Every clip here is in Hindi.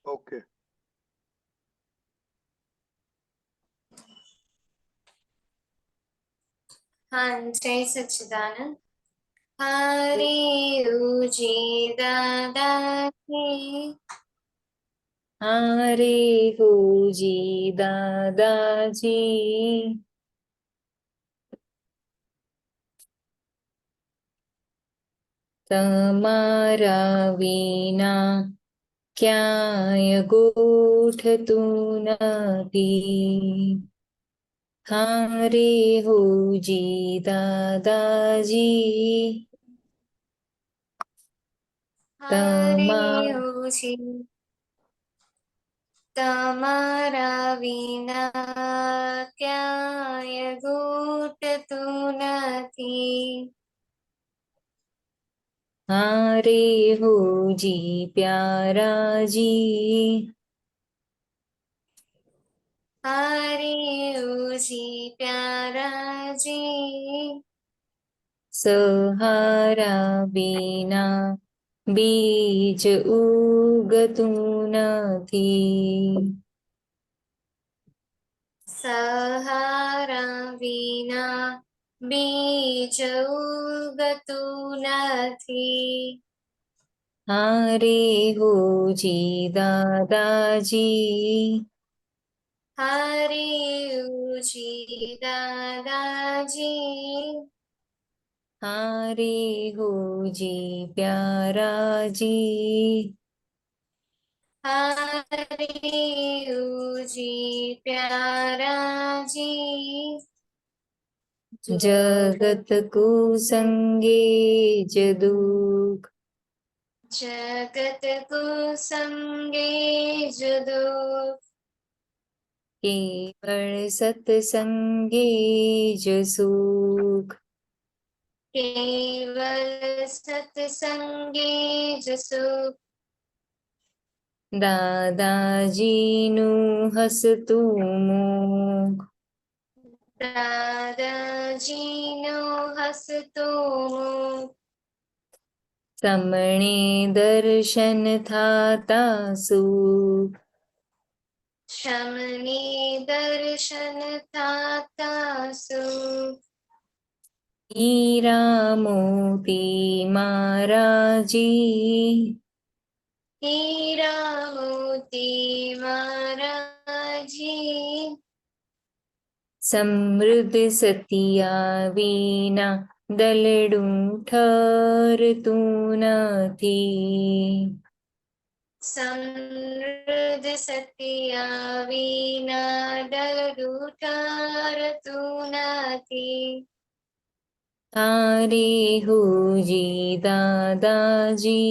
ओके। हाँ, जय सच्चिदानंद। हरे जी दादाजी। हरे हो जी दादाजी। તમારા વિના ક્યાંય ગોઠતું નથી. હરે હો જી દાદાજી. હરે जी તમારા વિના ક્યાંય ઘૂટતું નથી. हरे हो जी प्यारा जी. हरे जी प्यारा जी। सहारा बिना बीज उगતું નથી. સહારા વિના બીજ ઉગતું નથી. हरे हो जी दादाजी. हरे जी दादाजी। हरे हो जी प्यारा जी. हरे जी प्यारा जी। जगत को संगे ज दुख. जगत को संगे जुदो। केवल सत्संगे ज सुख. केवल सत्संगे जसु। દાદાજીનું હસતું મુખ. दादाजी नो हसतो मुख। समणे दर्शन थाता सुख. शमने दर्शन थाता सुख। हीरा मोती महाराजी. हीरा मोती महाराजी। समृद्ध सतिया विना दलडું ઠરતું નથી. समृद्ध सत्या विना डलडू ठारतु नाथी। हरे हो जी दादाजी.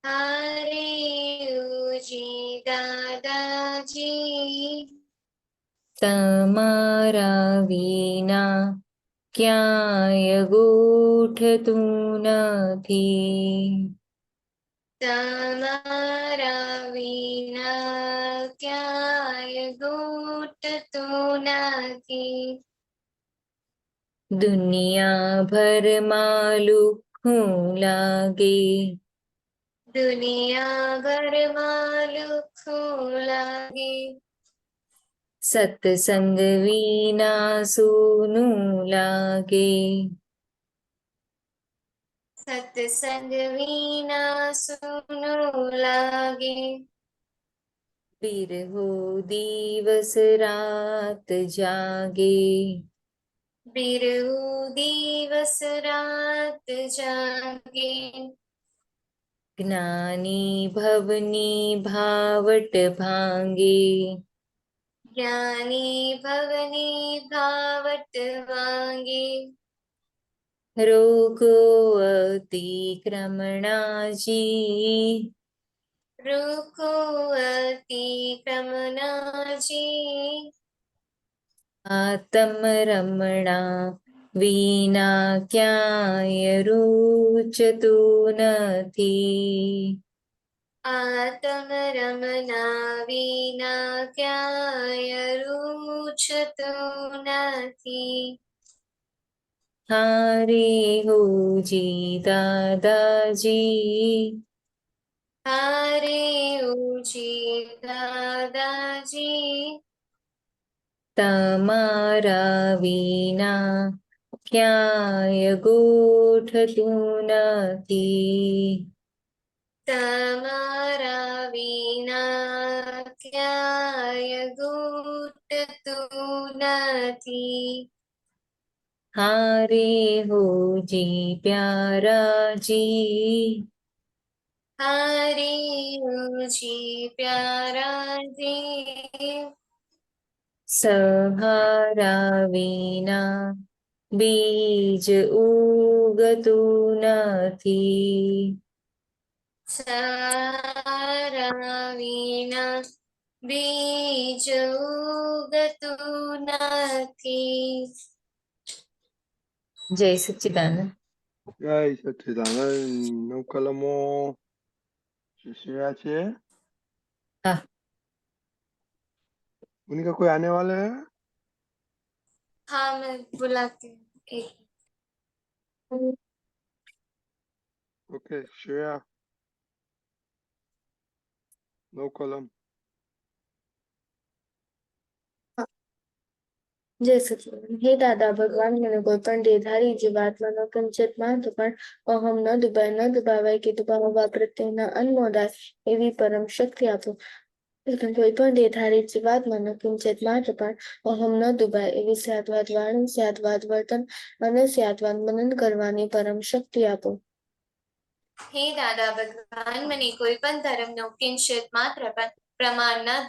हरे जी दादाजी। તમારા વિના ક્યાંય ગોઠતું નથી. તમારા વિના ક્યાંય ઘૂટતું નથી. દુનિયાભરમાં લુખ્ખું લાગે. દુનિયાભરમાં લુખ્ખું લાગે. સત્સંગ વિના સૂનું લાગે. સત્સંગ વિના સૂનું લાગે. બિરહો દિવસ રાત જાગે. બિરહુ દિવસ રાત જાગે. જ્ઞાની ભવની ભાવટ ભાંગે. જ્ઞાની ભવની ભાવટ વાંગે. રોગો અતિક્રમણાજી. રૂકો અતિક્રમનાજી. આત્મરમણા વિના ક્યાંય રૂચતું નથી. આત્મરમના વિના ક્યાંય રૂચતું નથી. हरे हो जी दादाजी. हरे જી દાદાજી તમારા વિના ક્યાંય ગોઠતું નથી. તમારા વિના ક્યાંય ગૂટતું નથી. હારે હોજી પ્યારાજી, હરિજી પ્યારાજી સહારા વિના બીજ ઉગતું નથી. સારા વિના બીજ ઉગતું નથી. જય સચ્ચિદાનંદ. જય સચ્ચિદાનંદ. નવ કલમો शिष्या છે. हाँ. उनका कोई आने वाला है? हाँ मैं बुलाती हूँ एक ओके श्रेया, नो कॉलम. જય સચિદાનંદ. હે દાદા ભગવાન, મને કોઈ પણ દેહધારી જીવાત્માનો કિંચિત માત્ર પણ અહમ ન દુભાવાય કે દુભાવવા પ્રત્યેના અન્મોદાય એવી પરમ શક્તિ આપો. કોઈ પણ દેહધારી જીવાત્માનો કિંચિત માત્ર પણ અહમ ન દુભાય એવી સ્યાદવાદ વાણી, સ્યાદવાદ વર્તન અને સ્યાદવાદ મનન કરવાની પરમ શક્તિ આપો. હે દાદા ભગવાન, મને કોઈ પણ ધર્મનો કિંચિત માત્ર પણ પ્રમાણ ના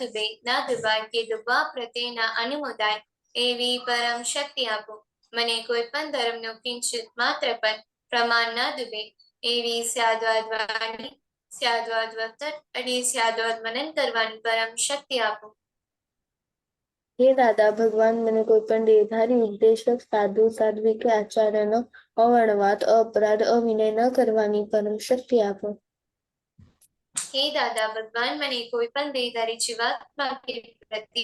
દુભાય કે દુભા પ્રત્યેના અનુમોદાય એવી પરમ શક્તિ આપો. મને કોઈ પણ ધર્મનો કિંચિત માત્ર પણ પ્રમાણ ના દુભે એવી સ્યાદવાદ વાણી, સ્યાદવાદ વર્તન અને સ્યાદવાદ મનન કરવાની પરમ શક્તિ આપો. હે દાદા ભગવાન, મને કોઈ પણ દેહધારી ઉપદેશક, સાધુ, સાધ્વી કે આચાર્યનો અવણવાદ, અપરાધ, અવિનય ન કરવાની પરમ શક્તિ આપો. હે દાદા ભગવાન, મને કોઈ પણ દેહધારી જીવાત્મા કે પ્રતિ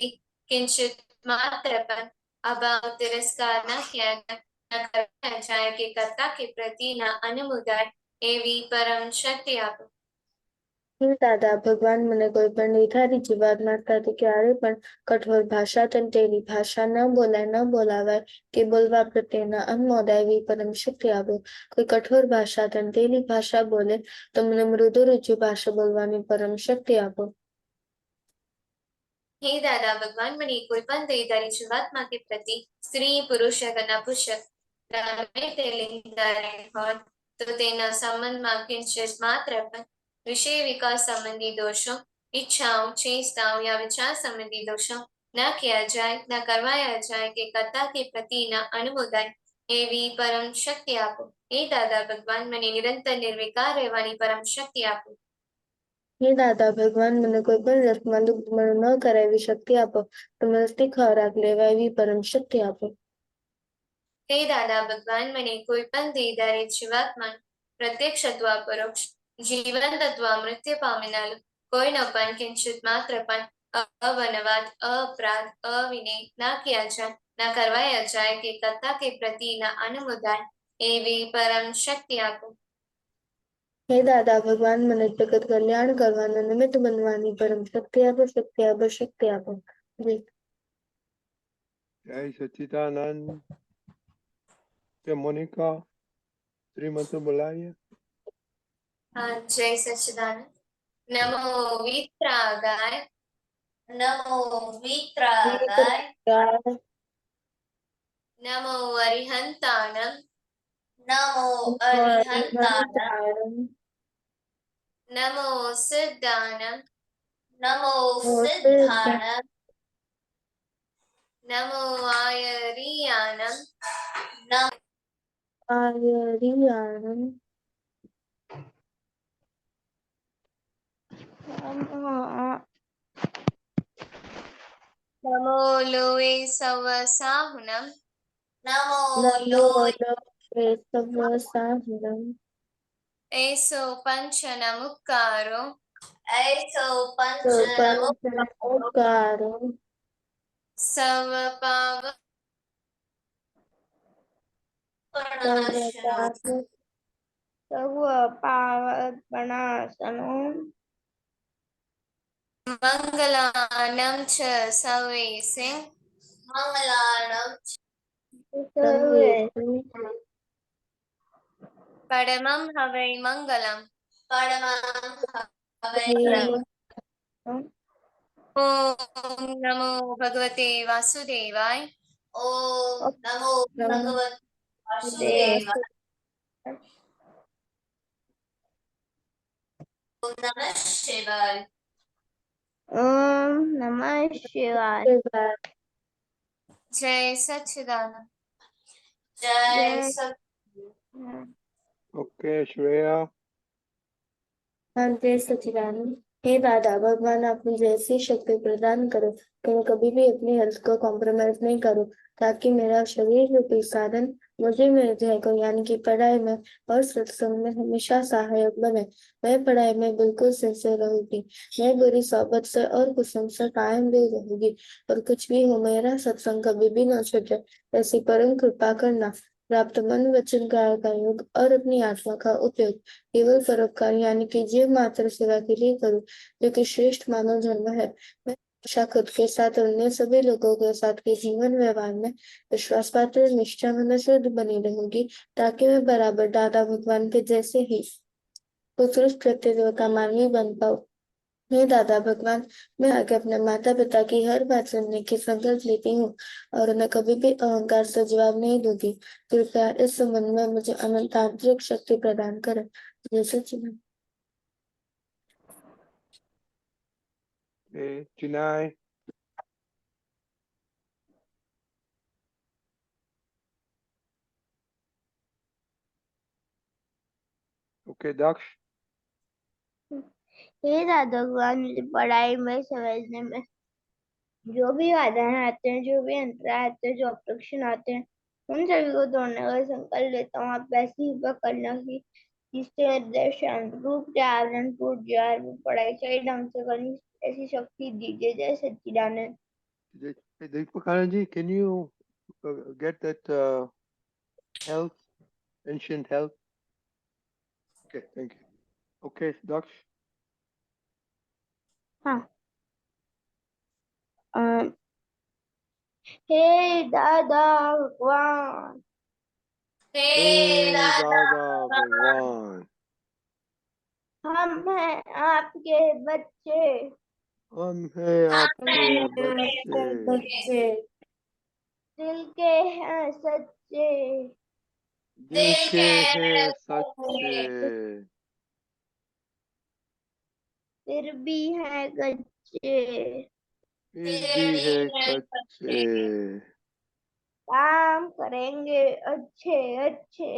કિંચિત માત્ર પણ અભાવ, તિરસ્કાર ન જાય કે કરતા કે પ્રતિના અનુમોદાય એવી પરમ શક્તિ આપો. હે દાદા ભગવાન, મને કોઈ પણ દેહધારી જીવાત્મા સાથે ક્યારે પણ કઠોર ભાષા તેની ભાષા ન બોલાવાય કે બોલવા પ્રત્યેના અન્મોદાય એવી પરમ શક્તિ આપો. કોઈ કઠોર ભાષા તેની ભાષા બોલે તો મને મૃદુ રુચિ ભાષા બોલવાની પરમ શક્તિ આપો. હે દાદા ભગવાન, મને કોઈ પણ દેહધારી જીવાત્મા કે પ્રતિ સ્ત્રી, પુરુષ કે નપુંસક ગમે તે લિંગધારી હોય તો તેના સંબંધમાં કિંચિત માત્ર પણ વિષય વિકાસ સંબંધી દોષો, ઈચ્છાઓ, ચેષ્ટાઓ યા વિચાર સંબંધી દોષો ન કિયા જાય, ન કરવાયા જાય કે કરતા કે પ્રતિના અનુમોદાય એવી પરમ શક્તિ આપો. હે દાદા ભગવાન, મને નિરંતર નિર્વિકાર રહેવાની પરમ શક્તિ આપો. હે દાદા ભગવાન, મને કોઈ પણ રસમાં દુગ્ધમણ ન કરાવી શક્તિ આપો. તમસ્તી ખોરાક લેવા એવી પરમ શક્તિ આપો. હે દાદા ભગવાન, મને કોઈ પણ દેહધારી જીવાત્મા પ્રત્યક્ષ અથવા પરોક્ષ, જીવંત અથવા મૃત્યુ પામેલા કોઈનો પણ કિંચિત માત્ર પણ અવનવાદ, અપરાધ, અવિનય ના કિયા જાય, ના કરવાયા જાય કે કરતા કે પ્રતિના અનુમોદાય એવી પરમ શક્તિ આપો. હે દાદા ભગવાન, મને જગત કલ્યાણ કરવાનું નિમિત્ત બનવાની પરમ શક્તિ આપો, શક્તિ આપો, શક્તિ આપો. જય. જય સચ્ચિદાનંદ. क्या मोनिका श्रीमंत बुलाइए. જય સચ્ચિદાનંદ. નમો વિતરાગાય, નમો વિતરાગાય, નમો અરિહંતાણમ, નમો અરિહંતાણમ, નમો સિદ્ધાણમ, નમો સિદ્ધાણમ, નમો આયરિયાણમ, આયરિયાણમ, નમો લોએ સવસાહુનમ, નમો નમો લોએ લોકે સવ્વસાહનમ, એસો પંચનમુક્કારો, એસો પંચનમુક્કારો, ઓકારો, સવપાવ સર્વ પાવપણાસનો, मंगलानं च सर्वेसे मंगलानं परमं हवै मंगलम् ओम नमो भगवते वासुदेवाय ओम नमो भगवते वासुदेवाय ओम नमः शिवाय ओम नमः शिवाय। जय सच्चिदानंद जय जय सच्चिदानंद Okay, Shreya. जय सच्चिदानंद। हे दादा भगवान, आप मुझे ऐसी शक्ति प्रदान करो कि मैं कभी भी अपनी हेल्थ को कॉम्प्रोमाइज नहीं करूं, ताकि मेरा शरीर रूपी साधन मुझे मेरे ध्येय को यानी कि पढ़ाई में और सत्संग में हमेशा सहायक बने। मैं पढ़ाई में बिल्कुल सिंसियर रहूंगी, मैं बुरी सोबत से और कुसंग से कायम भी रहूंगी, और कुछ भी हो मेरा सत्संग कभी भी न छूटे, ऐसी परम कृपा करना। प्राप्त मन वचन काया का योग और अपनी आत्मा का उपयोग केवल परोपकार यानी कि जीव मात्र सेवा के लिए करूं, जो कि श्रेष्ठ मानव धर्म है। मैं हमेशा खुद के साथ और अन्य सभी लोगों के साथ के जीवन व्यवहार में विश्वास पात्र निष्ठा में शुद्ध बनी रहूंगी, ताकि मैं बराबर दादा भगवान के जैसे ही उत्कृष्ट प्रतिदेवता मानवी बन पाऊं। हे दादा भगवान, मैं आगे अपने माता पिता की हर बात सुनने की संकल्प लेती हूँ और उन्हें कभी भी अहंकार से जवाब नहीं दूंगी। कृपया इस संबंध में मुझे अनंत आंतरिक शक्ति प्रदान करें। जय सच्चिदानंद। Okay, Chennai. Okay, Daksh. हे दादा भगवान, मुझे पढ़ाई में समझने में जो भी बाधाएं आते हैं, जो भी अंतराय आते हैं, जो ऑब्स्ट्रक्शन आते हैं, उन सभी को तोड़ने का संकल्प लेता हूँ। आप ऐसी ही करना कि जिससे हृदय शांत रूप से आवरण टूट जाए, मैं पढ़ाई सही ढंग से करनी ऐसी शक्ति दीजिए। जय सच्चिदानंद। Deepakanaji, can you get that health, ancient health? Okay, thank you. Okay, Daksh. हाँ। हे दादा भगवान, हे दादा Dada Bhagwan. हम हैं आपके बच्चे, हम है आपके बच्चे, दिल के हैं सच्चे, दिल के हैं सच्चे, सच्चे, फिर भी हैं कच्चे, फिर भी है कच्चे। काम करेंगे अच्छे अच्छे।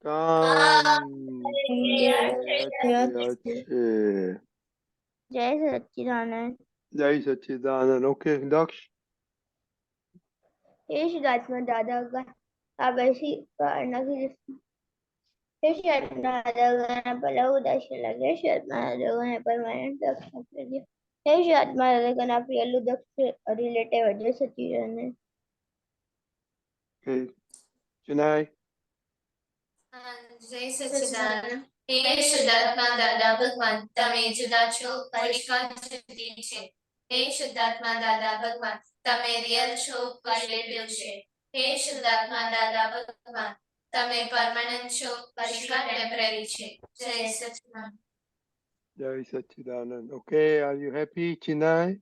काम करेंगे करेंगे अच्छे अच्छे। जय सच्चिदानंद। जय सच्चिदानंद। Okay, Daksh. हे शुद्धात्मा दादा का आप ऐसी करना की हे शुद्धात्मा दादा का पहला उदासी लगे, शुद्धात्मा दादा का परमानेंट दक्ष लगे, हे शुद्धात्मा दादा का प्रियलु दक्ष रिलेटिव जय सच्चिदानंद। Okay, Chennai. जय सच्चिदानंद। हे शुद्धात्मा दादा भगवान, તમે જુદા છો, પરિષ્કાર જુદી છે। हे शुद्धात्मा दादा भगवान, તમે रियल છો, ક્વાલિટેટિવ છે। हे शुद्धात्मा दादा भगवान, તમે પરમાનન્ટ છો, પરિષ્કાર ટેમ્પરરી છે। જય સચ્चिदानंद। Jai Sachidanand. Okay, are you happy, Chennai?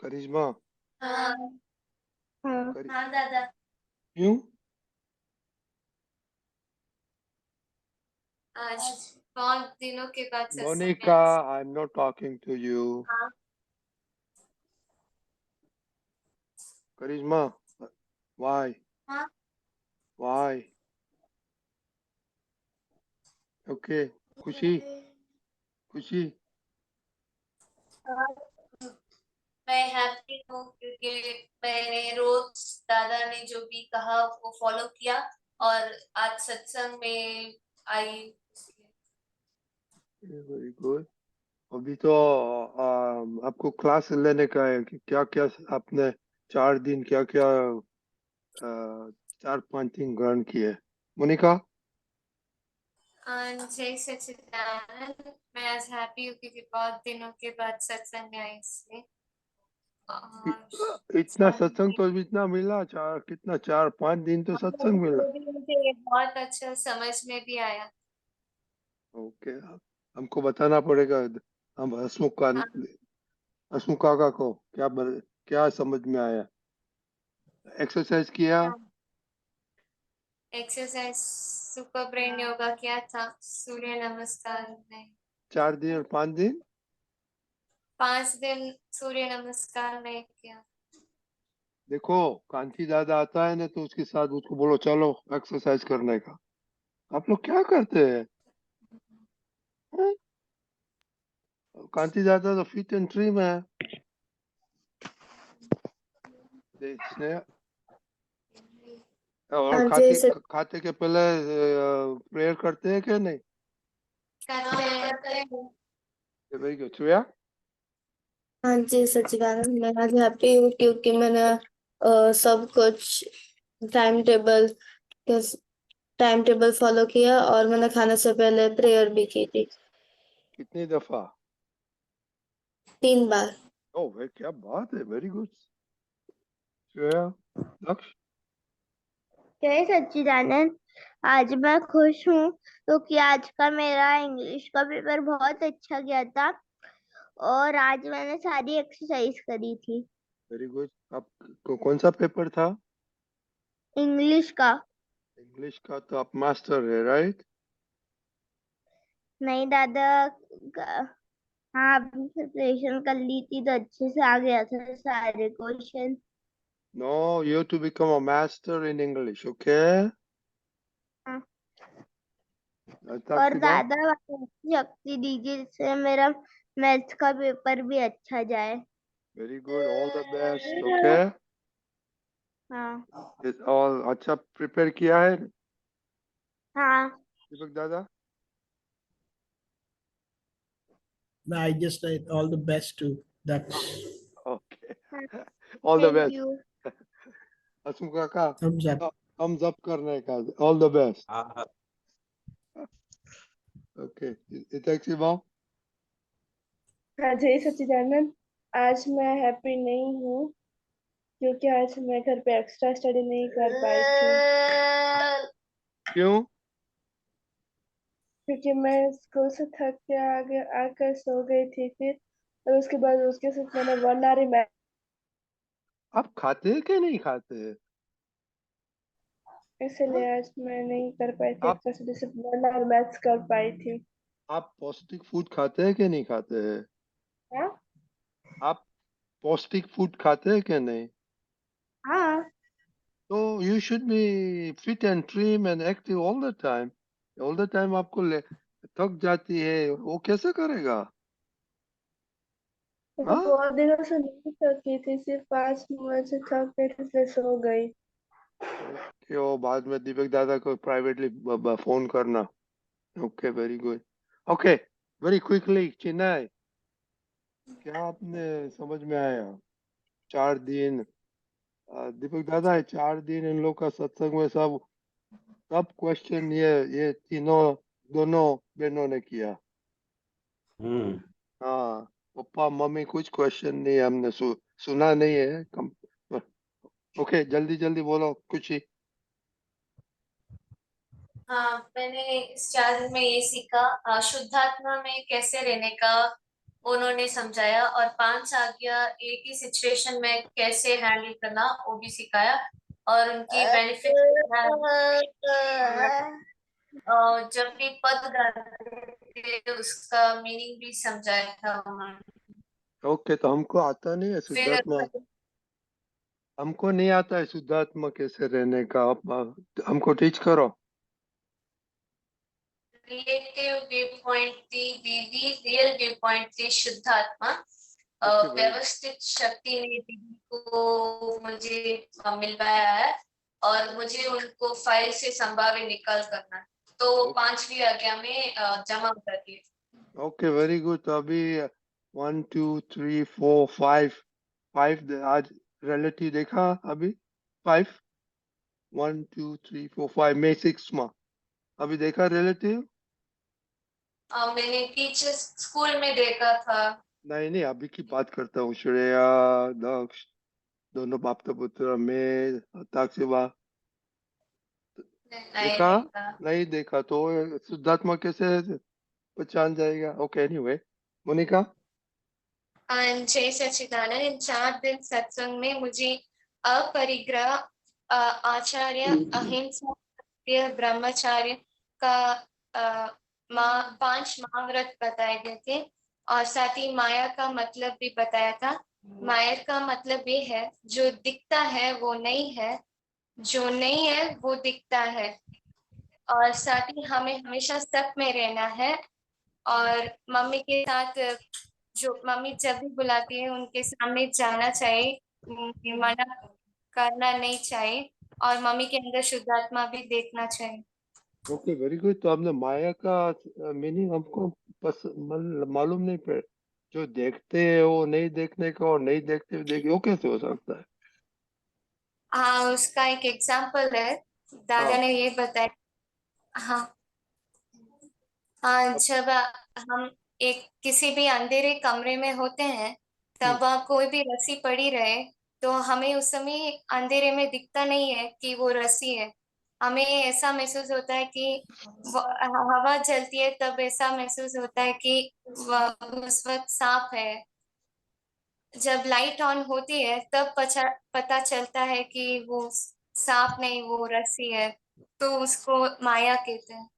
Karisma. हाँ हाँ दादा। You? आज बहुत दिनों के बाद सत्संग में Monica, I'm not talking to you. हाँ Karisma, why? हाँ Why? Okay, Khushi, Khushi. मैं हैप्पी हूँ क्योंकि मैंने रोज दादा ने जो भी कहा वो फॉलो किया और आज सत्संग में आई। Very good. अभी तो आपको क्लास लेने का है कि क्या क्या आपने 4 दिन क्या क्या 4-5 दिन ग्रहण किए। मोनिका? जय सच्चिदानंद। मैं आज हैप्पी हूँ क्योंकि बहुत दिनों के बाद सत्संग में आई इसलिए। और इतना सत्संग तो इतना मिला, 4-5 दिन तो सत्संग मिला। वो भी मुझे बहुत अच्छा समझ में भी आया। ओके, हमको बताना पड़ेगा। हम हाँ, हसमुख काका को क्या समझ में आया? एक्सरसाइज किया? एक्सरसाइज सुपर ब्रेन योगा किया था, सूर्य नमस्कार में 4 दिन और 5 दिन? 5 दिन सूर्य नमस्कार नहीं किया। देखो, कांची दादा आता है ना, तो उसके साथ उसको बोलो चलो एक्सरसाइज करने का। आप लोग क्या करते हैं? हैं? कांची दादा तो फिट एंड ट्रिम है। स्नेहा, और हाँ जय खाते सच खाते के पहले प्रेयर करते हैं क्या नहीं? करते हैं। Very good. श्रेया? हाँ जी सच्चिदानंद, मैं आज हैप्पी हूँ क्योंकि मैंने सब कुछ time table time table follow किया और मैंने खाने से पहले प्रेयर भी की थी कितनी दफा? 3 बार। ओह भाई, क्या बात है, वेरी गुड। श्रेया? लक्ष्य? जय सच्चिदानंद। आज मैं खुश हूँ क्योंकि आज का मेरा इंग्लिश का पेपर बहुत अच्छा गया था और आज मैंने सारी एक्सरसाइज करी थी। Very good. आप कौन सा पेपर था? इंग्लिश का। इंग्लिश का तो आप मास्टर है, राइट? नहीं दादा, हाँ अभी प्रिपरेशन कर ली थी तो अच्छे से आ गया था सारे question. No, you to become a master in English, okay? हाँ। और साक्षी बा? दादा शक्ति दीजिए जिससे मेरा मैथ्स का पेपर भी अच्छा जाए। Very good, all the best, okay? हाँ। और अच्छा प्रिपेयर किया है हाँ। दीपक दादा? No, I just said all the best to that. Okay, all the thank best. You. Hasmukh काका, Thumbs up. thumbs up करने का, ऑल द बेस्ट। ओके, इतेक्सी बा? हाँ जय सच्चिदानंद, आज मैं हैप्पी नहीं हूँ क्योंकि आज मैं घर पे एक्स्ट्रा स्टडी नहीं कर पाई थी क्यों? क्योंकि मैं स्कूल से थक के आगे आकर सो गई थी। फिर और उसके बाद उसके साथ मैंने 1 आवर आप खाते हैं कि नहीं खाते हैं? इसलिए आज मैं नहीं कर पाई थी आप एक्स्ट्रा स्टडी, सिर्फ 1 आवर मैथ्स कर पाई थी। आप पौष्टिक फूड खाते हैं कि नहीं खाते हैं? हाँ। आप पौष्टिक फूड खाते हैं कि नहीं? हाँ। तो you should be fit and trim and active all the time. All the time आपको थक जाती है, वो कैसे करेगा? तो हाँ? बहुत दिनों से नहीं थकी थी, सिर्फ 5 मिनट से थक गई थी इसलिए सो गई। ओके, वो बाद में दीपक दादा को प्राइवेटली फोन करना। Okay, very good. Okay, very quickly Chennai, क्या आपने समझ में आया? 4 दिन दीपक दादा है, 4 दिन इन लोग का सत्संग में सब सब क्वेश्चन ये तीनों दोनों बहनों ने किया। हाँ, पापा मम्मी कुछ क्वेश्चन नहीं, हमने सुना नहीं है कम। ओके, जल्दी जल्दी बोलो कुछ ही। हाँ, मैंने इस 4 दिन में ये सीखा, शुद्धात्मा में कैसे रहने का उन्होंने समझाया, और 5 आज्ञा एक ही सिचुएशन में कैसे हैंडल करना वो भी सिखाया, और उनकी बेनिफिट जब भी पद गाते थे उसका मीनिंग भी समझाया था उन्होंने। ओके, तो हमको आता नहीं है फिर शुद्धात्मा, हमको नहीं आता है शुद्धात्मा कैसे रहने का, आप हमको टीच करो। रिलेटिव व्यू पॉइंट थी दीदी, रियल व्यू पॉइंट थी शुद्धात्मा। ओके, वेरी व्यवस्थित शक्ति ने दीदी को मुझे मिलवाया है, और मुझे उनको फाइल से संभावित निकाल करना है। तो 5वीं आज्ञा में जमा कर दिए। Okay, very good. तो अभी 1 2 3 4 5 आज रिलेटिव देखा अभी 5 1 2 3 4 5 में 6 में अभी देखा रिलेटिव। मैंने टीचर स्कूल में देखा था। नहीं नहीं, अभी की बात करता हूँ। श्रेया, दक्ष, दोनों बाप तो पुत्र, मैं, ताक्षिबा। नहीं देखा? देखा। नहीं देखा तो शुद्धात्मा कैसे पहचान जाएगा? Okay, anyway. मोनिका? जय सच्चिदानंद। इन 4 दिन सत्संग में मुझे अपरिग्रह, आचार्य, अहिंसा, सत्य, ब्रह्मचार्य का 5 महाव्रत बताए गए थे, और साथ ही माया का मतलब भी बताया था। माया का मतलब ये है, जो दिखता है वो नहीं है, जो नहीं है वो दिखता है, और साथ ही हमें हमेशा सत में रहना है, और मम्मी के साथ, जो मम्मी जब भी बुलाती है उनके सामने जाना चाहिए, मना करना नहीं चाहिए, और मम्मी के अंदर शुद्धात्मा भी देखना चाहिए। Okay, very good. तो आपने माया का मीनिंग हमको मालूम नहीं पड़। जो देखते हैं वो नहीं देखने का, और नहीं देखते हुए देखे, वो कैसे हो सकता है? हाँ, उसका एक एग्जाम्पल है, दादा हाँ। ने ये बताया। हाँ, हाँ, जब हम एक किसी भी अंधेरे कमरे में होते हैं, तब कोई भी रस्सी पड़ी रहे, तो हमें उस समय अंधेरे में दिखता नहीं है कि वो रस्सी है। हमें ऐसा महसूस होता है कि हवा चलती है, तब ऐसा महसूस होता है कि उस वक्त सांप है। जब लाइट ऑन होती है, तब पता चलता है कि वो सांप नहीं, वो रस्सी है। तो उसको माया कहते हैं।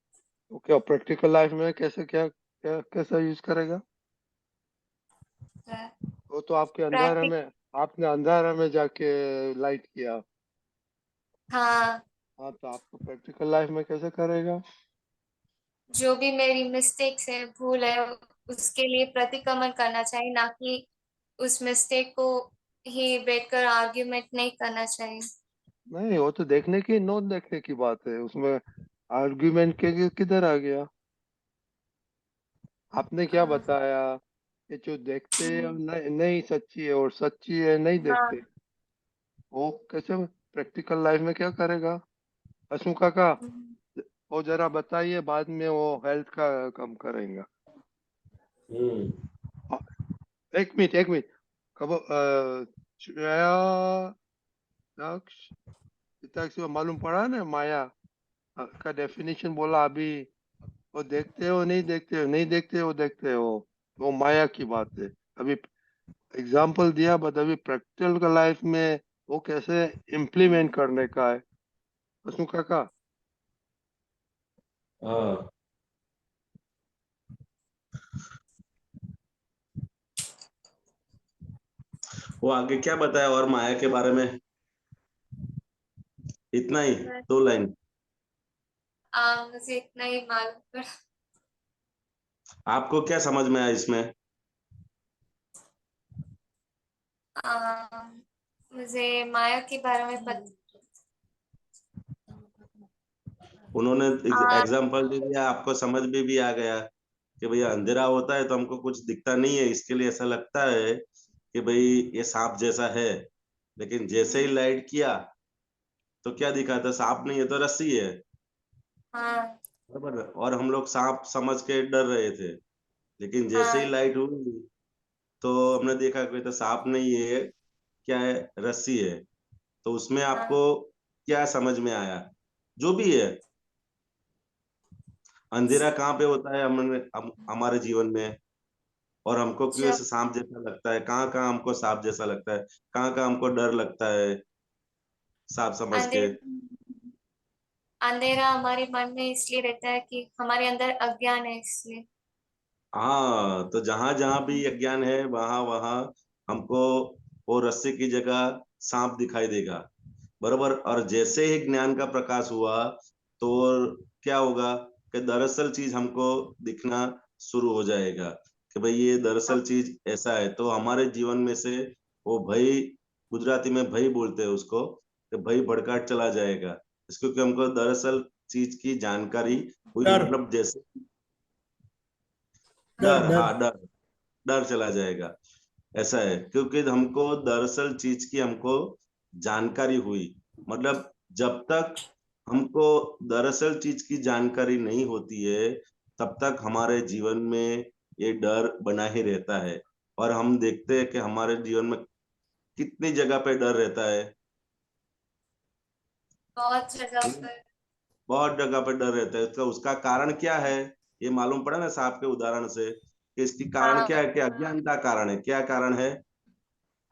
ओके, और प्रैक्टिकल लाइफ में कैसे, कैसा यूज करेगा? वो तो आपके अंधारे प्रैक्टिस में, आपने अंधारे में जाके लाइट किया। हाँ, हाँ, तो आपको प्रैक्टिकल लाइफ में कैसे करेगा? जो भी मेरी मिस्टेक्स है, भूल है, उसके लिए प्रतिक्रमण करना चाहिए, ना कि उस मिस्टेक को ही बैठकर आर्ग्यूमेंट नहीं करना चाहिए। नहीं, वो तो देखने की, नॉन देखने की बात है। उसमें आर्ग्यूमेंट के किधर आ गया? आपने क्या हाँ, बताया कि जो देखते हैं नहीं, नहीं सच्ची है, और सच्ची है नहीं हाँ, देखते। वो कैसे प्रैक्टिकल लाइफ में क्या करेगा? असू काका, वो जरा बताइए, बाद में वो हेल्थ का कम करेगा। हाँ, एक मिनट, एक मिनट। कब श्रेया, दक्ष, पिताक्षी को मालूम पड़ा ना माया का डेफिनेशन बोला अभी? वो देखते हो नहीं देखते हो, नहीं देखते हो देखते हो, वो माया की बात है। अभी एग्जाम्पल दिया, बट अभी प्रैक्टिकल लाइफ में वो कैसे इम्प्लीमेंट करने का है। असू काका? हाँ, वो आगे क्या बताया और माया के बारे में? इतना ही, 2 लाइन। मुझे इतना ही मालूम पड़ा। आपको क्या समझ में आया इसमें? आ, मुझे माया के बारे में उन्होंने आ, एग्जाम्पल दे दिया, आपको समझ में भी आ गया कि भैया अंधेरा होता है तो हमको कुछ दिखता नहीं है, इसके लिए ऐसा लगता है कि भाई ये सांप जैसा है। लेकिन जैसे ही लाइट किया तो क्या दिखा था? सांप नहीं है तो रस्सी है। हाँ, बराबर। और हम लोग सांप समझ के डर रहे थे, लेकिन जैसे ही हाँ, लाइट हुई तो हमने देखा कि तो सांप नहीं है, क्या है? रस्सी है। तो उसमें आपको हाँ, क्या समझ में आया? जो भी है, अंधेरा कहाँ पे होता है हमारे जीवन में, और हमको क्यों जब ऐसे सांप जैसा लगता है? कहाँ कहाँ हमको सांप जैसा लगता है? कहाँ कहाँ हमको डर लगता है सांप समझ के? अंधेरा हमारे मन में इसलिए रहता है कि हमारे अंदर अज्ञान है, इसलिए। हाँ, तो जहां जहां भी अज्ञान है वहां वहां हमको वो रस्सी की जगह सांप दिखाई देगा। बरोबर। और जैसे ही ज्ञान का प्रकाश हुआ तो क्या होगा कि दरअसल चीज हमको दिखना शुरू हो जाएगा कि भाई ये दरअसल चीज ऐसा है। तो हमारे जीवन में से वो भय, गुजराती में भय बोलते हैं उसको, कि भय भड़काट चला जाएगा। इसको क्योंकि हमको दरअसल चीज की जानकारी हुई, डर मतलब जैसे डर डर, डर हाँ डर, डर चला जाएगा। ऐसा है क्योंकि हमको दरअसल चीज की हमको जानकारी हुई। मतलब जब तक हमको दरअसल चीज की जानकारी नहीं होती है तब तक हमारे जीवन में ये डर बना ही रहता है। और हम देखते हैं कि हमारे जीवन में कितनी जगह पे डर रहता है, बहुत जगह पर। बहुत जगह पे डर रहता है। उसका कारण क्या है, ये मालूम पड़ा ना साहब के उदाहरण से कि इसकी कारण क्या हाँ, है, कि अज्ञानता कारण है। क्या कारण है?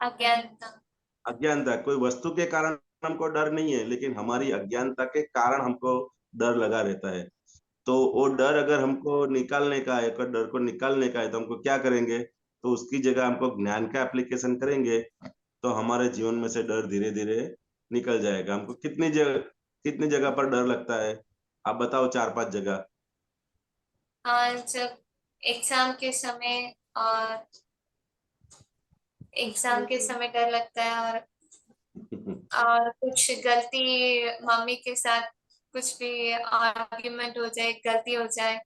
अज्ञानता। अज्ञानता। कोई वस्तु के कारण हमको डर नहीं है, लेकिन हमारी अज्ञानता के कारण हमको डर लगा रहता है। तो वो डर अगर हमको निकालने का है, अगर डर को निकालने का है, तो हमको क्या करेंगे? तो उसकी जगह हमको ज्ञान का एप्लीकेशन करेंगे, तो हमारे जीवन में से डर धीरे धीरे निकल जाएगा। हमको कितनी जगह पर डर लगता है? आप बताओ, 4-5 जगह। हाँ, जब एग्जाम के समय, और एग्जाम के समय डर लगता है, और कुछ गलती, मम्मी के साथ कुछ भी आर्ग्यूमेंट हो जाए, गलती हो जाए,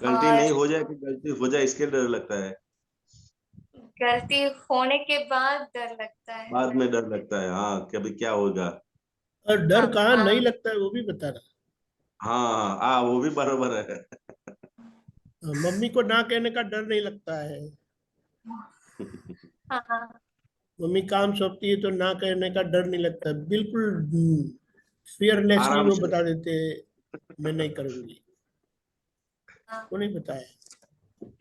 गलती और नहीं हो जाए कि गलती हो जाए, इसके डर लगता है। गलती होने के बाद डर लगता है। बाद में डर लगता है, हाँ, कि अभी क्या होगा। और डर हाँ, कहाँ नहीं हाँ, लगता है वो भी बताना। हाँ हाँ, वो भी बराबर है। मम्मी को ना कहने का डर नहीं लगता है। हाँ, हाँ, मम्मी काम सौंपती है तो ना कहने का डर नहीं लगता, बिल्कुल फियरलेसली आराम वो से। बता देते हैं, मैं नहीं करूंगी। हाँ। वो नहीं बताया।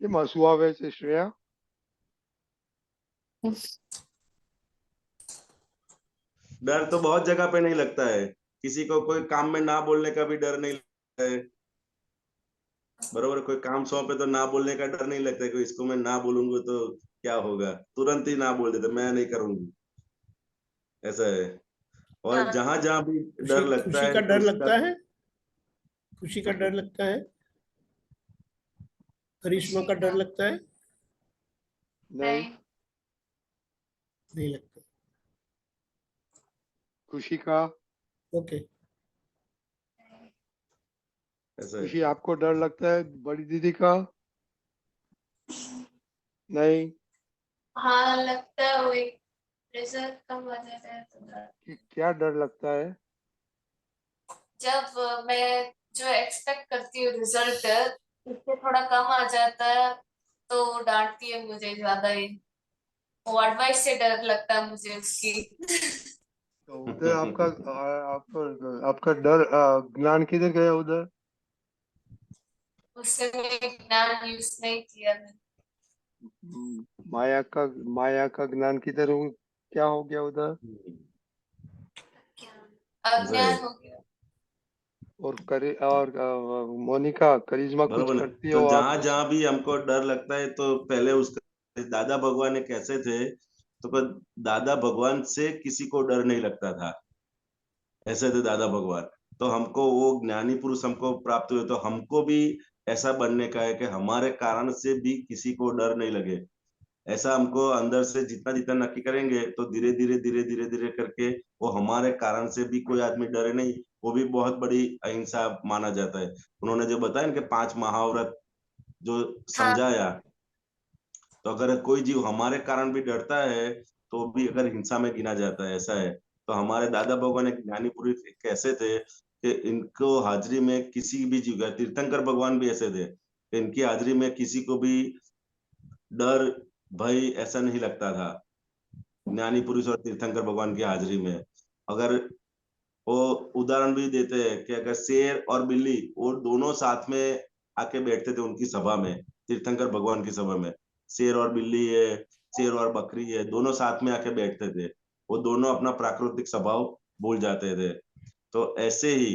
કેમ હસવું આવે છે શ્રેયા? डर तो बहुत जगह पे नहीं लगता है। किसी को कोई काम में ना बोलने का भी डर नहीं लगता है। बरोबर, कोई काम सौंपे तो ना बोलने का डर नहीं लगता है कि इसको मैं ना बोलूंगा तो क्या होगा, तुरंत ही ना बोल देते, मैं नहीं करूंगी, ऐसा है। और हाँ, जहां जहां भी खुशी डर लगता खुशी है का तो डर उसका लगता है। खुशी का डर लगता है। करिश्मा खुशी का डर का लगता है। નહીં, नहीं। नहीं लगता। खुशी का। ओके। ऐसा है। खुशी आपको डर लगता है बड़ी दीदी का? नहीं, हाँ, लगता है वो एक रिजल्ट कम आ जाता है तो क्या डर लगता है? जब मैं जो एक्सपेक्ट करती हूँ रिजल्ट, उससे थोड़ा कम आ जाता है, तो वो डांटती है मुझे ज्यादा ही। वो एडवाइस से डर लगता है मुझे उसकी। तो उधर आपका डर ज्ञान किधर गया उधर? उससे मैं ज्ञान यूज नहीं किया मैंने। माया का, माया का ज्ञान किधर हो, क्या हो गया उधर? ऐसा है। अज्ञान हो गया। और मोनिका, करिश्मा, कुछ बरोबर है। करती तो हो आप? जहां जहां भी हमको डर लगता है, तो पहले उसका दादा भगवान ने कैसे थे, तो दादा भगवान से किसी को डर नहीं लगता था, ऐसे थे दादा भगवान। तो हमको वो ज्ञानी पुरुष हमको प्राप्त हुए, तो हमको भी ऐसा बनने का है कि हमारे कारण से भी किसी को डर नहीं लगे। ऐसा हमको अंदर से जितना जितना नक्की करेंगे, तो धीरे धीरे धीरे धीरे धीरे करके वो हमारे कारण से भी कोई आदमी डरे नहीं। वो भी बहुत बड़ी अहिंसा माना जाता है। उन्होंने जो बताया ना कि 5 महाव्रत जो हाँ, समझाया, तो अगर कोई जीव हमारे कारण भी डरता है, तो भी अगर हिंसा में गिना जाता है, ऐसा है। तो हमारे दादा भगवान एक ज्ञानी पुरुष कैसे थे कि इनको हाजिरी में किसी भी जीव का, तीर्थंकर भगवान भी ऐसे थे कि इनकी हाजिरी में किसी को भी डर भय ऐसा नहीं लगता था। ज्ञानी पुरुष और तीर्थंकर भगवान की हाजिरी में, अगर वो उदाहरण भी देते हैं कि अगर शेर और बिल्ली वो दोनों साथ में आके बैठते थे उनकी सभा में, तीर्थंकर भगवान की सभा में, शेर और बिल्ली है, शेर और बकरी है, दोनों साथ में आके बैठते थे, वो दोनों अपना प्राकृतिक स्वभाव भूल जाते थे। तो ऐसे ही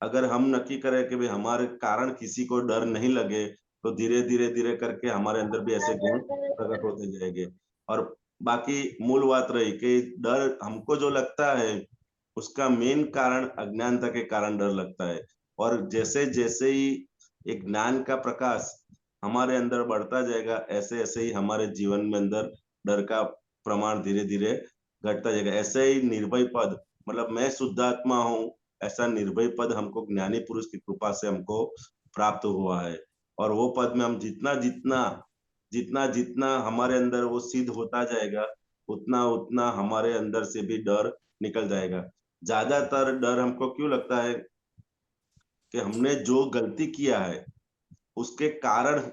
अगर हम नक्की करें कि भाई हमारे कारण किसी को डर नहीं लगे, तो धीरे धीरे धीरे करके हमारे अंदर भी ऐसे गुण प्रकट होते जाएंगे। और बाकी मूल बात रही कि डर हमको जो लगता है, उसका मेन कारण अज्ञानता के कारण डर लगता है। और जैसे जैसे ही एक ज्ञान का प्रकाश हमारे अंदर बढ़ता जाएगा, ऐसे ऐसे ही हमारे जीवन में अंदर डर का प्रमाण धीरे धीरे घटता जाएगा। ऐसे ही निर्भय पद, मतलब मैं शुद्धात्मा हूँ, ऐसा निर्भय पद हमको ज्ञानी पुरुष की कृपा से हमको प्राप्त हुआ है। और वो पद में हम जितना जितना जितना जितना हमारे अंदर वो सिद्ध होता जाएगा, उतना उतना हमारे अंदर से भी डर निकल जाएगा। ज्यादातर डर हमको क्यों लगता है? कि हमने जो गलती किया है उसके कारण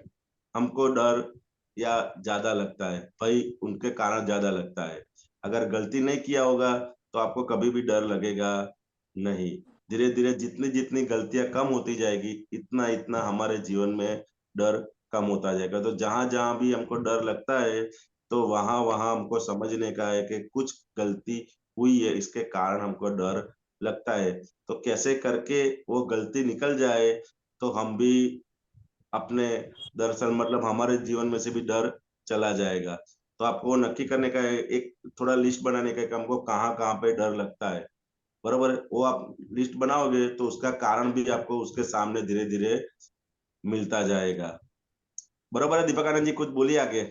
हमको डर या ज्यादा लगता है, भाई उनके कारण ज्यादा लगता है। अगर गलती नहीं किया होगा तो आपको कभी भी डर लगेगा नहीं। धीरे धीरे जितनी जितनी गलतियां कम होती जाएगी इतना इतना हमारे जीवन में डर कम होता जाएगा। तो जहां जहां भी हमको डर लगता है तो वहां वहां हमको समझने का है कि कुछ गलती हुई है, इसके कारण हमको डर लगता है। तो कैसे करके वो गलती निकल जाए तो हम भी अपने, दरअसल मतलब हमारे जीवन में से भी डर चला जाएगा। तो आपको वो नक्की करने का है, एक थोड़ा लिस्ट बनाने का है कि हमको कहाँ कहाँ पे डर लगता है। बरोबर है? वो आप लिस्ट बनाओगे तो उसका कारण भी आपको उसके सामने धीरे धीरे मिलता जाएगा। बरोबर है दीपकानंद जी, कुछ बोलिए आगे।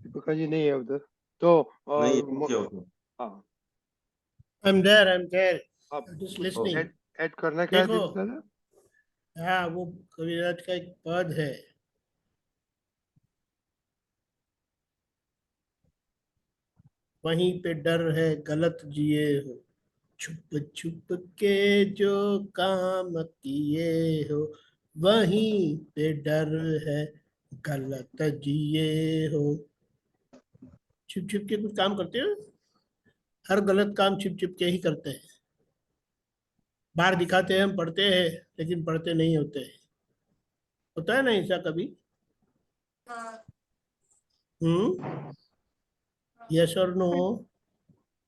दीपिका जी नहीं है उधर तो नहीं, म- ओके ओके। हाँ, I'm there. आप Just कुछ listening. ऐड करना क्या है देखो, दीपिका जी? हाँ, वो कविराज का एक पद है, वहीं पे डर है गलत जिए हो, छुप छुप के जो काम किए हो, वहीं पे डर है गलत जिए हो। छुप छुप के कुछ काम करते हो, हर गलत काम छिप छिप के ही करते हैं। बाहर दिखाते हैं हम पढ़ते हैं, लेकिन पढ़ते नहीं होते हैं। होता है ना ऐसा कभी? हाँ हम्म, यस और नो?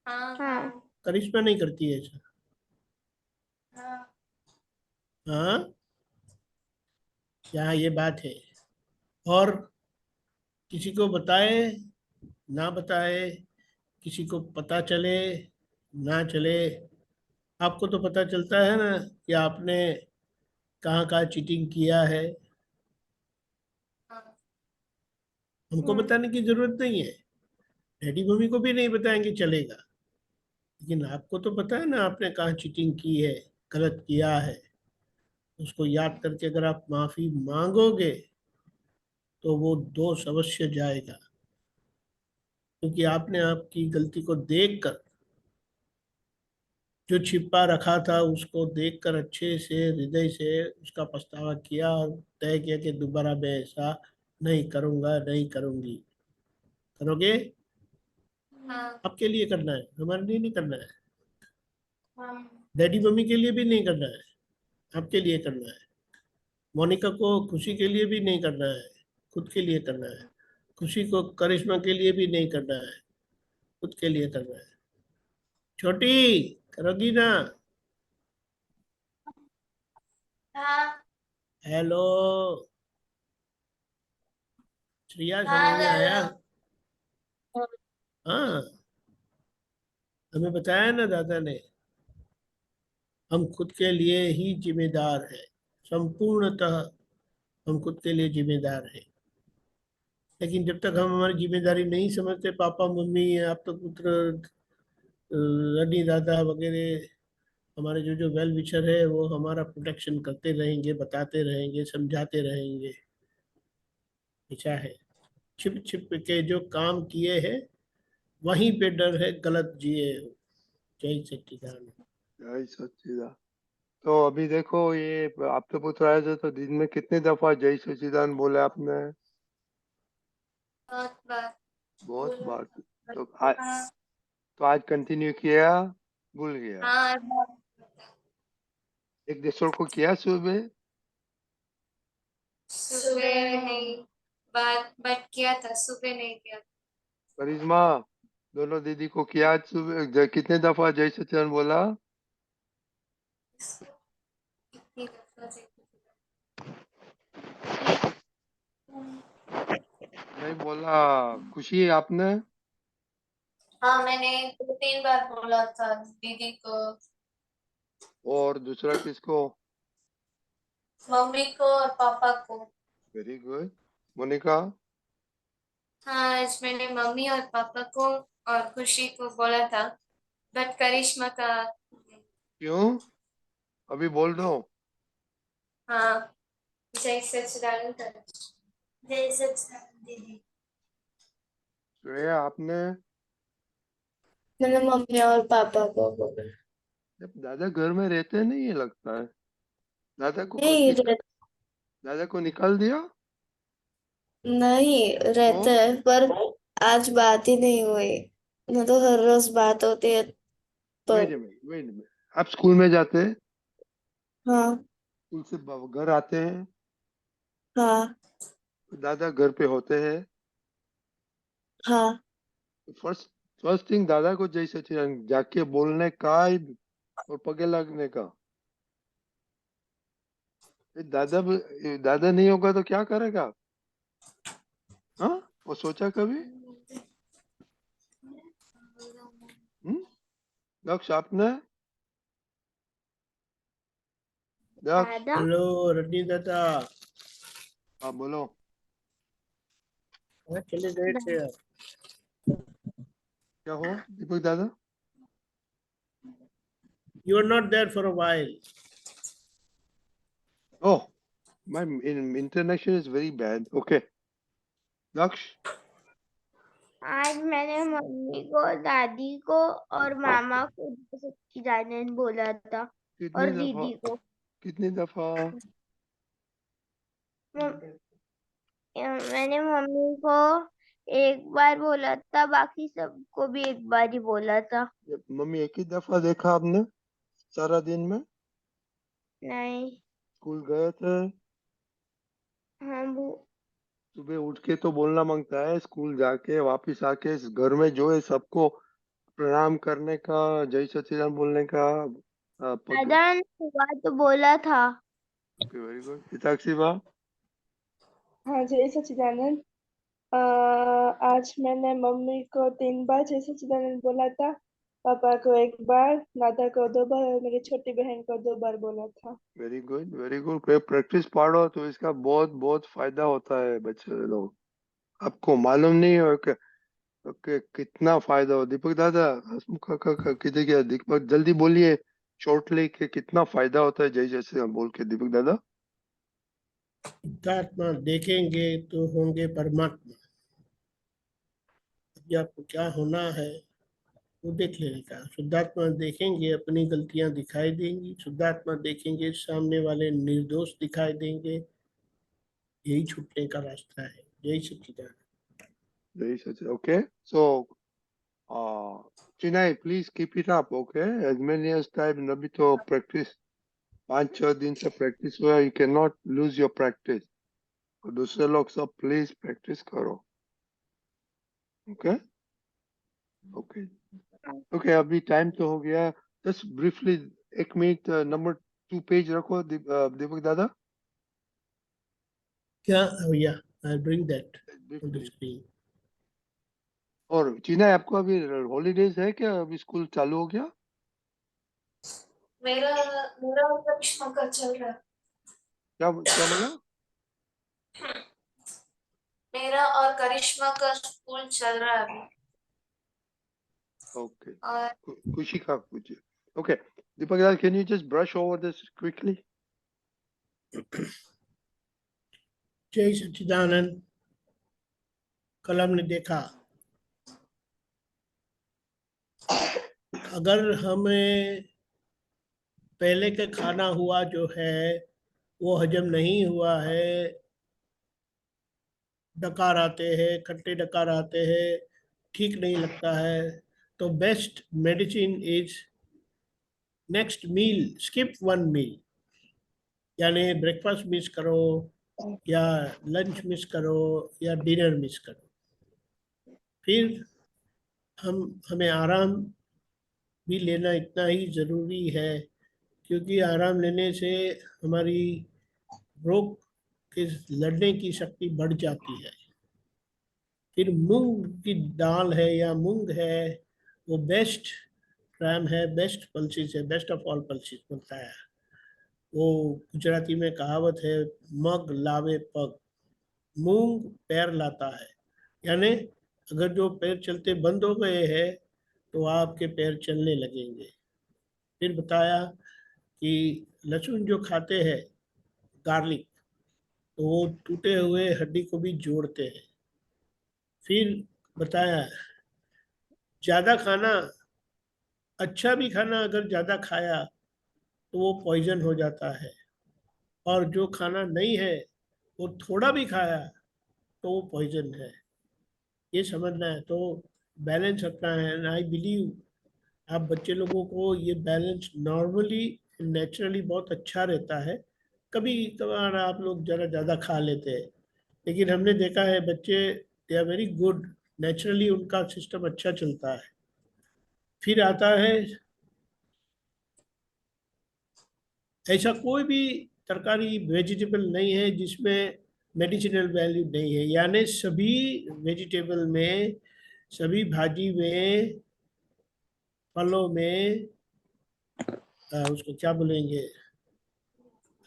हाँ हाँ। हाँ करिश्मा नहीं करती है ऐसा? हाँ हाँ, यहाँ ये बात है। और किसी को बताए ना बताए, किसी को पता चले ना चले, आपको तो पता चलता है ना कि आपने कहाँ कहाँ चीटिंग किया है। हाँ हमको बताने की जरूरत नहीं है, डैडी मम्मी को भी नहीं बताएंगे चलेगा, लेकिन आपको तो पता है ना आपने कहाँ चीटिंग की है, गलत किया है। उसको याद करके अगर आप माफी मांगोगे तो वो दोष अवश्य जाएगा, क्योंकि आपने आपकी गलती को देखकर, जो छिपा रखा था उसको देखकर अच्छे से हृदय से उसका पछतावा किया और तय किया कि दोबारा मैं ऐसा नहीं करूंगा, नहीं करूंगी। करोगे? हाँ आपके लिए करना है, हमारे लिए नहीं करना है। हाँ डैडी मम्मी के लिए भी नहीं करना है, आपके लिए करना है। मोनिका को खुशी के लिए भी नहीं करना है, खुद के लिए करना है। खुशी को करिश्मा के लिए भी नहीं करना है, खुद के लिए करना है। छोटी, करोगी ना? हाँ हेलो श्रिया, समझ हाँ में आया? दादा। हाँ, हमें बताया ना दादा ने, हम खुद के लिए ही जिम्मेदार हैं, संपूर्णतः हम खुद के लिए जिम्मेदार हैं। लेकिन जब तक हम हमारी जिम्मेदारी नहीं समझते, पापा मम्मी, आप तो पुत्र, रनी दादा वगैरह, हमारे जो जो वेल विशर है वो हमारा प्रोटेक्शन करते रहेंगे, बताते रहेंगे, समझाते रहेंगे। ऐसा है, छिप छिप के जो काम किए हैं वहीं पे डर है गलत जिए हो। जय सच्चिदानंद। जय सच्चिदानंद। तो अभी देखो ये आपके पुत्र आए थे तो दिन में कितनी दफा जय सच्चिदानंद बोले आपने? बहुत बार बहुत बोला। बार। तो आज कंटिन्यू किया, भूल गया? हाँ एक दूसरे को किया सुबह? सुबह नहीं, बात बट किया था, सुबह नहीं किया। करिश्मा, दोनों दीदी को किया आज सुबह? कितने दफा जय सच्चिदानंद बोला? इतनी दफा से- नहीं बोला? खुशी है आपने? हाँ मैंने 2-3 बार बोला था दीदी को, और दूसरा किसको? मम्मी को और पापा को। Very good. मोनिका? हाँ आज मैंने मम्मी और पापा को और खुशी को बोला था, बट करिश्मा का। क्यों? अभी बोल दो। हाँ जय सच्चिदानंद करिश्मा। जय सच्चिदानंद दीदी। श्रेया आपने? मैंने मम्मी और पापा को बोला। जब दादा घर में रहते नहीं ये लगता है, दादा को नहीं दादा को निकाल दिया। नहीं रहते तो हैं, पर आज बात ही नहीं हुई। न तो हर रोज बात होती है वेट पर। वेट वेट, आप स्कूल में जाते हैं, हाँ स्कूल से घर आते हैं, हाँ दादा घर पे होते हैं, हाँ। फर्स्ट फर्स्ट थिंग दादा को जय सचिदानंद जाके बोलने का और पगे लगने का। ये दादा नहीं होगा तो क्या करेगा? हाँ, वो सोचा कभी? दक्ष आपने? दक्ष, दादा हेलो रजनी दादा, हाँ बोलो। कहाँ चले गए थे आप? क्या हुआ दीपक दादा? You are not there for a while. Oh, my international is very bad. Okay, दक्ष, आज मैंने मम्मी को, दादी को और मामा को सच्चिदानंद बोला था, कितनी और दफा? दीदी को। कितनी दफा? मैंने मम्मी को एक बार बोला था, बाकी सबको भी एक बार ही बोला था। जब मम्मी एक ही दफा देखा आपने सारा दिन में? नहीं, स्कूल गए थे, हाँ सुबह उठ के तो बोलना मांगता है, स्कूल जाके वापिस आके इस घर में जो है सबको प्रणाम करने का, जय सच्चिदानंद बोलने का। दादा ने हुआ तो बोला था। Okay, very good. हिताक्षी बा? हाँ जय सच्चिदानंद। आज मैंने मम्मी को 3 बार जय सच्चिदानंद बोला था, पापा को 1 बार, दादा को 2 बार और मेरी छोटी बहन को 2 बार बोला था। Very good, very good. Practice पढ़ो तो इसका बहुत बहुत फायदा होता है बच्चे लोग। आपको मालूम नहीं हो कि कितना फायदा हो। दीपक दादा, हसमुख काका किधर गया? दीपक जल्दी बोलिए शॉर्टली कि कितना फायदा होता है जय जैसे बोल के। दीपक दादा, शुद्धात्मा देखेंगे तो होंगे परमात्मा। अभी आपको क्या होना है वो देख लेने का। शुद्धात्मा देखेंगे अपनी गलतियां दिखाई देंगी, शुद्धात्मा देखेंगे सामने वाले निर्दोष दिखाई देंगे। यही छूटने का रास्ता है। यही सच्चिदानंद। जय सच। Okay, so Chinai please keep it up. Okay, as many as time अभी तो प्रैक्टिस 5-6 दिन से प्रैक्टिस हुआ, you can not lose your practice. और दूसरे लोग सब प्लीज प्रैक्टिस करो। ओके ओके ओके, अभी टाइम तो हो गया। Just briefly 1 minute, number 2 page रखो दीपक दादा। क्या भैया, I bring that on the Briefly. Screen. और चीना, आपको अभी हॉलीडेज है क्या? अभी स्कूल चालू हो गया? मेरा मेरा और करिश्मा का चल रहा है। क्या क्या बोला? मेरा और करिश्मा का स्कूल चल रहा है अभी। ओके, और खुशी का कुछ। ओके दीपक दादा, can you just brush over this quickly? जय सच्चिदानंद। कल हमने देखा, अगर हमें पहले का खाना हुआ जो है वो हजम नहीं हुआ है, डकार आते हैं, खट्टे डकार आते हैं, ठीक नहीं लगता है, तो best medicine is next meal, skip 1 meal. यानी ब्रेकफास्ट मिस करो, या लंच मिस करो, या डिनर मिस करो। फिर हमें आराम भी लेना इतना ही ज़रूरी है, क्योंकि आराम लेने से हमारी रोग के लड़ने की शक्ति बढ़ जाती है। फिर मूंग की दाल है या मूंग है, वो बेस्ट क्रैम है, बेस्ट पल्सिस है, बेस्ट ऑफ ऑल पल्सिस बोलता है वो। गुजराती में कहावत है, मग लावे पग। मूंग पैर लाता है, यानी अगर जो पैर चलते बंद हो गए हैं तो आपके पैर चलने लगेंगे। फिर बताया कि लहसुन जो खाते हैं, गार्लिक, तो वो टूटे हुए हड्डी को भी जोड़ते हैं। फिर बताया ज़्यादा खाना अच्छा भी खाना अगर ज़्यादा खाया तो वो पॉइजन हो जाता है, और जो खाना नहीं है वो थोड़ा भी खाया तो वो पॉइजन है। ये समझना है, तो बैलेंस रखना है। एंड आई बिलीव आप बच्चे लोगों को ये बैलेंस नॉर्मली नेचुरली बहुत अच्छा रहता है। कभी कभार आप लोग ज़रा ज़्यादा खा लेते हैं, लेकिन हमने देखा है बच्चे they are very good, naturally उनका सिस्टम अच्छा चलता है। फिर आता है, ऐसा कोई भी तरकारी वेजिटेबल नहीं है जिसमें मेडिसिनल वैल्यू नहीं है, यानी सभी वेजिटेबल में, सभी भाजी में, फलों में उसको क्या बोलेंगे,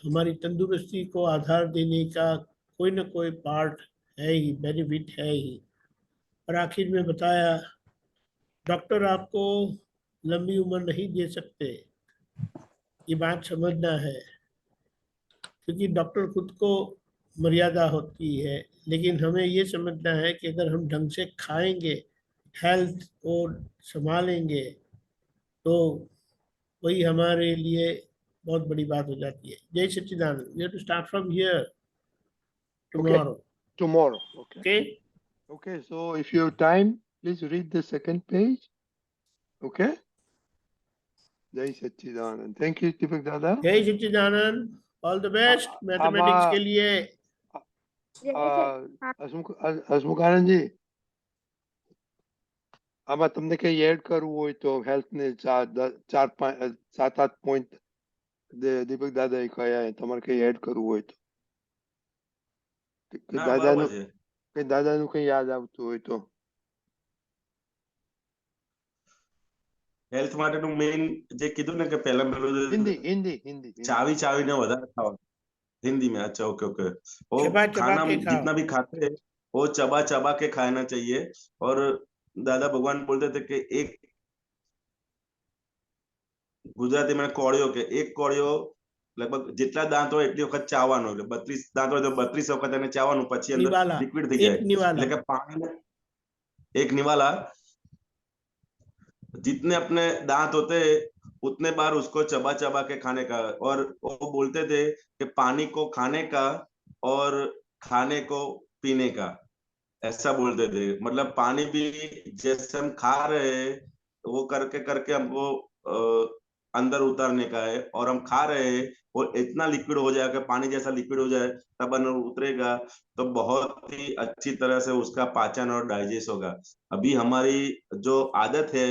हमारी तंदुरुस्ती को आधार देने का कोई ना कोई पार्ट है ही, बेनिफिट है ही। और आखिर में बताया, डॉक्टर आपको लंबी उम्र नहीं दे सकते, ये बात समझना है, क्योंकि डॉक्टर खुद को मर्यादा होती है। लेकिन हमें ये समझना है कि अगर हम ढंग से खाएंगे, हेल्थ को संभालेंगे, तो वही हमारे लिए बहुत बड़ी बात हो जाती है। जय Sachchidanand. We have to start from here tomorrow. Tomorrow. Okay. Okay, Okay. So if you have time, please read the second page. Okay. Jai Sachidanand. Thank you, Deepak Dada. जय सच्चिदानंद। ऑल द बेस्ट मैथमेटिक्स के लिए। હસમુખાનંદજી, આમાં તમને કઈ એડ કરવું હોય તો હેલ્થ ને 7-8 પોઈન્ટ દીપક દાદાએ કહ્યા, તમારે કઈ એડ કરવું હોય તો ના દાદાનું બરાબર છે. દાદાનું કઈ યાદ આવતું હોય તો હેલ્થ માટેનું મેઇન જે કીધું ને કે પહેલા હિન્દી હિન્દી હિન્દી ચાવી ચાવીને વધારે ખાવા हिंदी में। अच्छा, ओके ओके। वो चबा चबा खाना के खाओ। जितना भी खाते हैं वो चबा चबा के खाना चाहिए। और दादा भगवान बोलते थे कि एक गुजराती में कोड़ियों के एक कोड़ियो लगभग जितना दांत हो એટલી વખત ચાવવાનો, એટલે 32 દાંત હોય તો 32 વખત એને ચાવવાનું, પછી અંદર निवाला, લિક્વિડ થઈ एक જાય। निवाला। એટલે કે પાણી एक निवाला, जितने अपने दांत होते हैं उतने बार उसको चबा चबा के खाने का। और वो बोलते थे कि पानी को खाने का और खाने को पीने का, ऐसा बोलते थे। मतलब पानी भी जैसे हम खा रहे हैं तो वो करके करके हमको अंदर उतारने का है, और हम खा रहे हैं वो इतना लिक्विड हो जाएगा, पानी जैसा लिक्विड हो जाए, तब अंदर उतरेगा तो बहुत ही अच्छी तरह से उसका पाचन और डाइजेस्ट होगा। अभी हमारी जो आदत है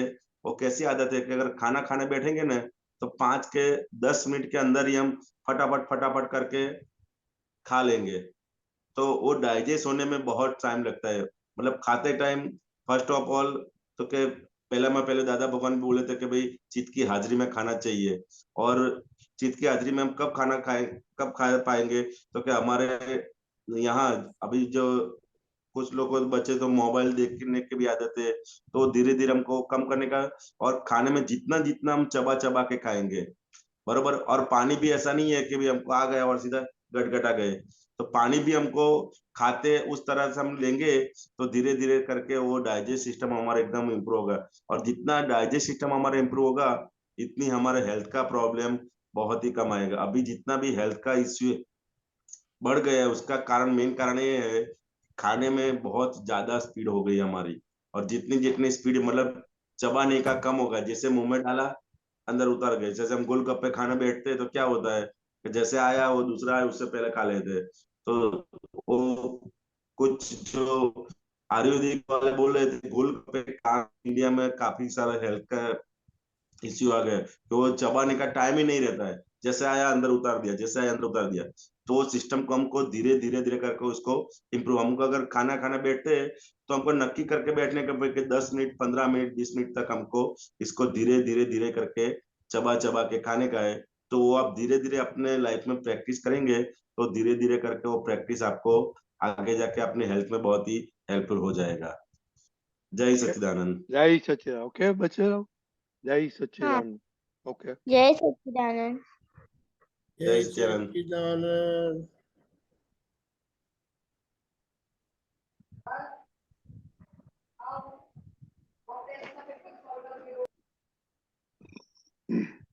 वो कैसी आदत है कि अगर खाना खाने बैठेंगे ना तो 5 के 10 मिनट के अंदर ही हम फटाफट फटाफट करके खा लेंगे, तो वो डाइजेस्ट होने में बहुत टाइम लगता है। मतलब खाते टाइम फर्स्ट ऑफ ऑल तो के पहले दादा भगवान बोले थे कि भाई चित्त की हाजिरी में खाना चाहिए। और चित्त की हाजिरी में हम कब खाना खाए, कब खा पाएंगे, तो क्या हमारे यहाँ अभी जो कुछ लोगों बच्चे तो मोबाइल देखने की भी आदत है, तो धीरे धीरे हमको कम करने का। और खाने में जितना जितना हम चबा चबा के खाएंगे बरोबर। और पानी भी ऐसा नहीं है कि भी हमको आ गया और सीधा गटगटा गए, तो पानी भी हमको खाते उस तरह से हम लेंगे तो धीरे धीरे करके वो डाइजेस्ट सिस्टम हमारा एकदम इम्प्रूव होगा। और जितना डाइजेस्ट सिस्टम हमारा इम्प्रूव होगा इतनी हमारे हेल्थ का प्रॉब्लम बहुत ही कम आएगा। अभी जितना भी हेल्थ का इश्यू बढ़ गया है उसका कारण, मेन कारण ये है खाने में बहुत ज्यादा स्पीड हो गई हमारी। और जितनी जितनी स्पीड मतलब चबाने का कम होगा, जैसे मुंह में डाला अंदर उतर गए। जैसे हम गोलगप्पे खाने बैठते हैं तो क्या होता है कि जैसे आया वो दूसरा आया उससे पहले खा लेते हैं। तो वो कुछ जो आयुर्वेदिक वाले बोल रहे थे गोलगप्पे इंडिया में काफी सारा हेल्थ का इश्यू आ गया, तो वो चबाने का टाइम ही नहीं रहता है। जैसे आया अंदर उतार दिया, जैसे आया अंदर उतार दिया। तो वो सिस्टम को हमको धीरे धीरे धीरे करके उसको इम्प्रूव, हमको अगर खाना खाना बैठते हैं तो हमको नक्की करके बैठने का 10 मिनट 15 मिनट 20 मिनट तक हमको इसको धीरे धीरे धीरे करके चबा चबा के खाने का है। तो वो आप धीरे धीरे अपने लाइफ में प्रैक्टिस करेंगे तो धीरे धीरे करके वो प्रैक्टिस आपको आगे जाके अपने हेल्थ में बहुत ही हेल्पफुल हो जाएगा। जय सच्चिदानंद। જય સચિદાનંદ. ઓકે બચ્ચે, જય हाँ, સચિદાનંદ. ઓકે जय सच्चिदानंद। जय जय सच्चिदानंद। सच्चिदानंद।